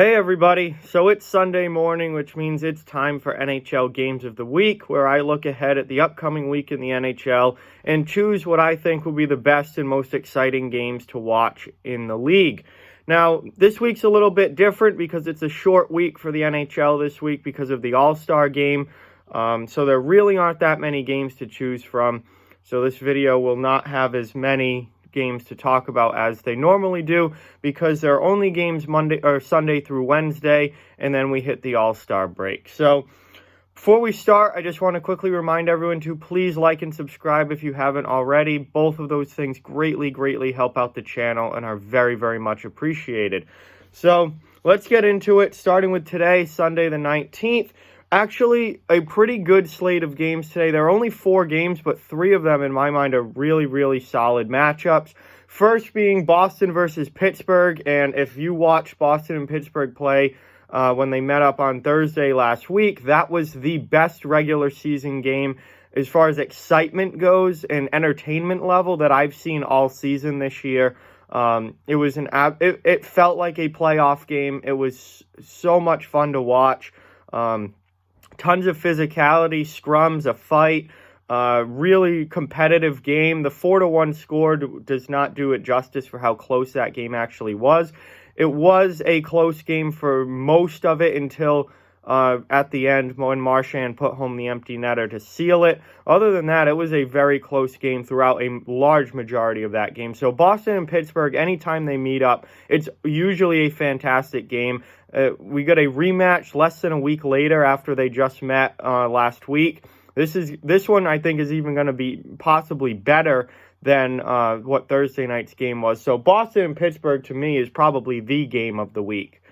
Hey everybody, so it's Sunday morning, which means it's time for NHL Games of the Week, where I look ahead at the upcoming week in the NHL and choose what I think will be the best and most exciting games to watch in the league. Now, this week's a little bit different because it's a short week for the NHL this week because of the All-Star game, so there really aren't that many games to choose from, so this video will not have as many games to talk about as they normally do because there are only games Sunday through Wednesday, and then we hit the All-Star break. So before we start, I just want to quickly remind everyone to please like and subscribe if you haven't already. Both of those things greatly help out the channel and are very much appreciated. So let's get into it, starting with today, Sunday the 19th. Actually, a pretty good slate of games today. There are only 4 games, but 3 of them, in my mind, are really solid matchups. First being Boston versus Pittsburgh, and if you watched Boston and Pittsburgh play when they met up on Thursday last week, that was the best regular season game as far as excitement goes and entertainment level that I've seen all season this year. It felt like a playoff game. It was so much fun to watch. Tons of physicality, scrums, a fight, really competitive game. The 4-1 score does not do it justice for how close that game actually was. It was a close game for most of it until at the end when Marchand put home the empty netter to seal it. Other than that, it was a very close game throughout a large majority of that game. So Boston and Pittsburgh, anytime they meet up, it's usually a fantastic game. We got a rematch less than a week later after they just met last week. This one I think is even going to be possibly better than what Thursday night's game was. So Boston and Pittsburgh to me is probably the game of the week.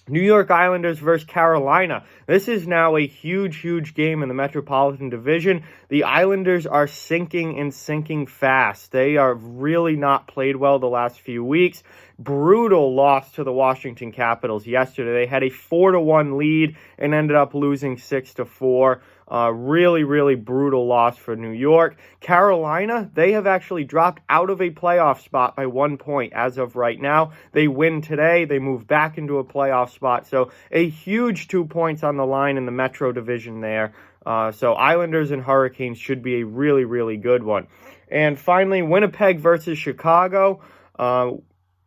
New York Islanders versus Carolina. This is now a huge game in the Metropolitan Division. The Islanders are sinking fast. They are really not played well the last few weeks. Brutal loss to the Washington Capitals yesterday. They had a 4-1 lead and ended up losing 6-4. Really brutal loss for New York. Carolina, they have actually dropped out of a playoff spot by 1 point as of right now. They win today. They move back into a playoff spot. So a huge 2 points on the line in the Metro Division there. So Islanders and Hurricanes should be a really good one. And finally, Winnipeg versus Chicago.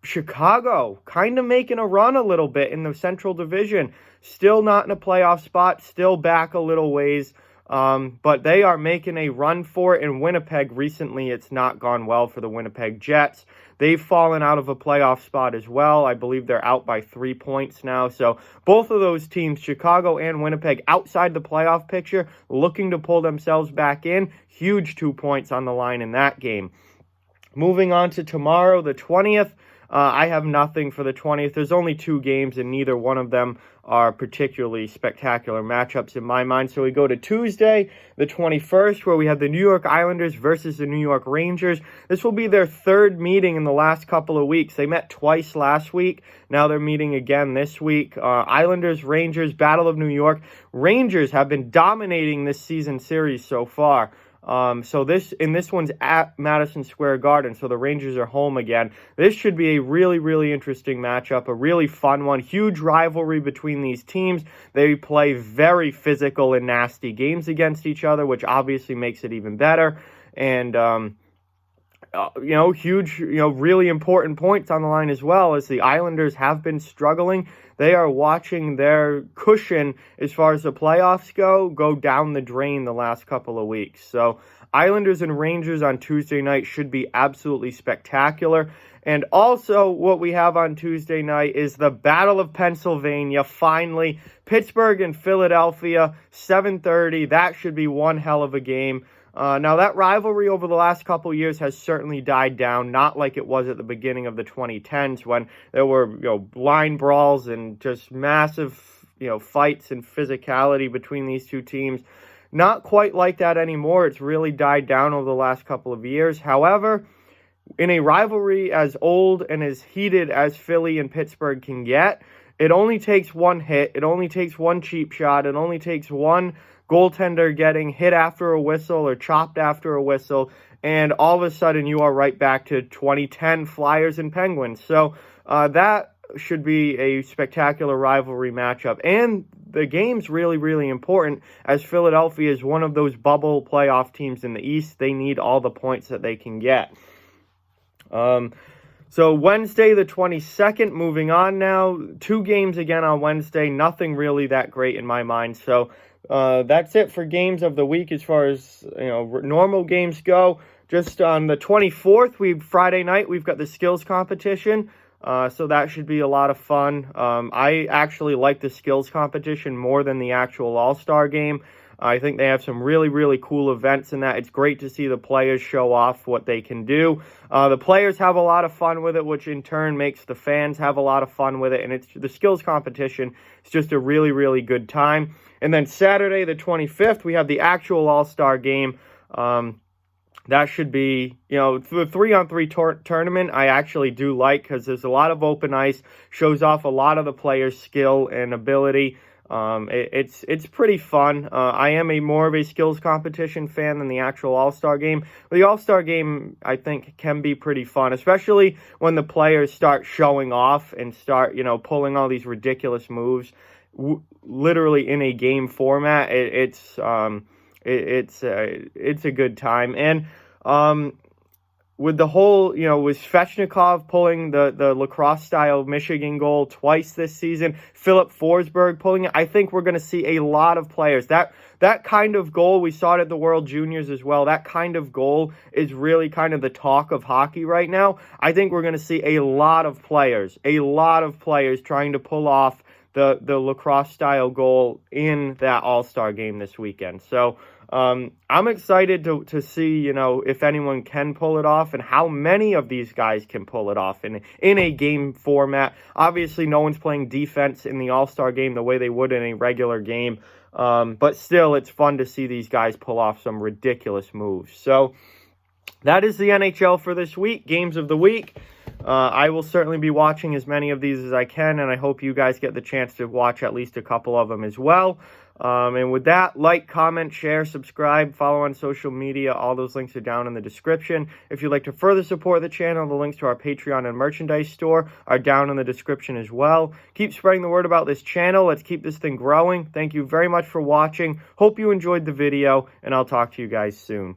Chicago kind of making a run a little bit in the Central Division. Still not in a playoff spot, still back a little ways, but they are making a run for it. In Winnipeg recently, it's not gone well for the Winnipeg Jets. They've fallen out of a playoff spot as well. I believe they're out by 3 points now. So both of those teams, Chicago and Winnipeg, outside the playoff picture, looking to pull themselves back in. Huge 2 points on the line in that game. Moving on to tomorrow, the 20th. I have nothing for the 20th. There's only 2 games, and neither one of them are particularly spectacular matchups in my mind. So we go to Tuesday, the 21st, where we have the New York Islanders versus the New York Rangers. This will be their 3rd meeting in the last couple of weeks. They met twice last week. Now they're meeting again this week. Islanders, Rangers, Battle of New York. Rangers have been dominating this season series so far. So this one's at Madison Square Garden, so the Rangers are home again. This should be a really interesting matchup, a really fun one. Huge rivalry between these teams. They play very physical and nasty games against each other, which obviously makes it even better. And huge, really important points on the line as well, as the Islanders have been struggling. They are watching their cushion as far as the playoffs go down the drain the last couple of weeks. So Islanders and Rangers on Tuesday night should be absolutely spectacular. And also what we have on Tuesday night is the Battle of Pennsylvania. Finally, Pittsburgh and Philadelphia, 7:30. That should be one hell of a game. Now, that rivalry over the last couple years has certainly died down, not like it was at the beginning of the 2010s when there were, line brawls and just massive, fights and physicality between these two teams. Not quite like that anymore. It's really died down over the last couple of years. However, in a rivalry as old and as heated as Philly and Pittsburgh can get, it only takes one hit. It only takes one cheap shot. It only takes one goaltender getting hit after a whistle or chopped after a whistle, and all of a sudden you are right back to 2010 Flyers and Penguins. So that should be a spectacular rivalry matchup. And the game's really, really important, as Philadelphia is one of those bubble playoff teams in the East. They need all the points that they can get. So Wednesday the 22nd, moving on now. 2 games again on Wednesday. Nothing really that great in my mind. So that's it for games of the week as far as normal games go. Just on the 24th, Friday night, we've got the skills competition. So that should be a lot of fun. I actually like the skills competition more than the actual All-Star game. I think they have some really, really cool events in that. It's great to see the players show off what they can do. The players have a lot of fun with it, which in turn makes the fans have a lot of fun with it. And it's the skills competition. It's just a really, really good time. And then Saturday, the 25th, we have the actual All-Star game. That should be, the 3-on-3 tournament I actually do like, because there's a lot of open ice, shows off a lot of the players' skill and ability. It's pretty fun. I am more of a skills competition fan than the actual All-Star game. The All-Star game, I think, can be pretty fun, especially when the players start showing off and start, pulling all these ridiculous moves, literally in a game format. It's a good time. And with the whole, with Svechnikov pulling the lacrosse-style Michigan goal twice this season, Philip Forsberg pulling it, I think we're going to see a lot of players. That kind of goal, we saw it at the World Juniors as well, that kind of goal is really kind of the talk of hockey right now. I think we're going to see a lot of players trying to pull off the lacrosse-style goal in that All-Star game this weekend. So I'm excited to see, if anyone can pull it off and how many of these guys can pull it off in a game format. Obviously, no one's playing defense in the All-Star game the way they would in a regular game. But still, it's fun to see these guys pull off some ridiculous moves. So that is the NHL for this week, games of the week. I will certainly be watching as many of these as I can, and I hope you guys get the chance to watch at least a couple of them as well. And with that, like, comment, share, subscribe, follow on social media. All those links are down in the description. If you'd like to further support the channel, the links to our Patreon and merchandise store are down in the description as well. Keep spreading the word about this channel. Let's keep this thing growing. Thank you very much for watching. Hope you enjoyed the video, and I'll talk to you guys soon.